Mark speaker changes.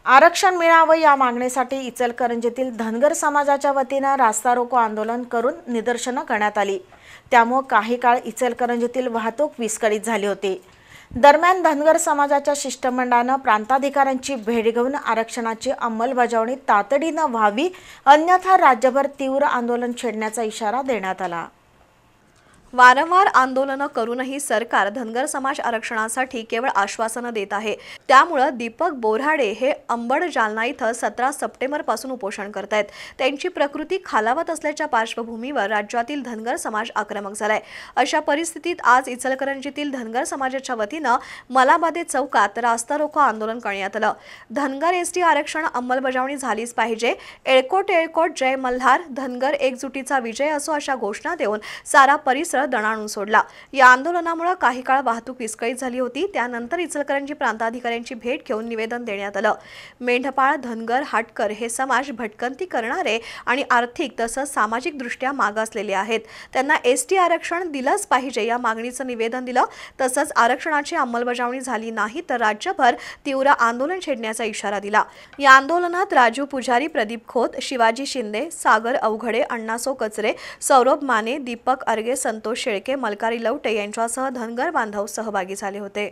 Speaker 1: आरक्षण मिळावं या मागणीसाठी इचलकरंजीतील धनगर समाजाच्या वतीनं रास्ता रोको आंदोलन करून निदर्शनं करण्यात आली। त्यामुळे काही काळ इचलकरंजीतील वाहतूक विस्कळीत झाली होती। दरम्यान धनगर समाजाच्या शिष्टमंडळानं प्रांताधिकाऱ्यांची भेट घेऊन आरक्षणाची अंमलबजावणी तातडीनं व्हावी, अन्यथा राज्यभर तीव्र आंदोलन छेडण्याचा इशारा देण्यात आला।
Speaker 2: वारंवार आंदोलनं करूनही सरकार धनगर समाज आरक्षणासाठी केवळ आश्वासनं देत आहे। त्यामुळे दीपक बोराडे हे अंबड जालना इथं 17 सप्टेंबरपासून उपोषण करतायत। त्यांची प्रकृती खालावत असल्याच्या पार्श्वभूमीवर राज्यातील धनगर समाज आक्रमक झालाय। अशा परिस्थितीत आज इचलकरंजीतील धनगर समाजाच्या वतीनं मलाबादे चौकात रास्ता रोको आंदोलन करण्यात आलं। धनगर एसटी आरक्षण अंमलबजावणी झालीच पाहिजे, एळकोट एळकोट जय मल्हार, धनगर एकजुटीचा विजय असो अशा घोषणा देऊन सारा परिसर दणाणून सोडला। या आंदोलनामुळे काही काळ वाहतूक विस्कळीत झाली होती। त्यानंतर इचलकरंजी प्रांताधिकाऱ्यांची भेट घेऊन निवेदन देण्यात आलं। मेंढपाळ, धनगर, हाटकर हे समाज भटकंती करणारे आणि आर्थिक तसंच सामाजिक दृष्ट्या मागासलेले आहेत। त्यांना एसटी आरक्षण दिलंच पाहिजे या मागणीचं निवेदन दिलं। तसंच आरक्षणाची अंमलबजावणी झाली नाही तर राज्यभर तीव्र आंदोलन छेडण्याचा इशारा दिला। या आंदोलनात राजू पुजारी, प्रदीप खोत, शिवाजी शिंदे, सागर अवघडे, अण्णासो कचरे, सौरभ माने, दीपक अर्गे, संतोष शेळके, मलकारी लवटे यांच्यासह धनगर बांधव सहभागी झाले होते।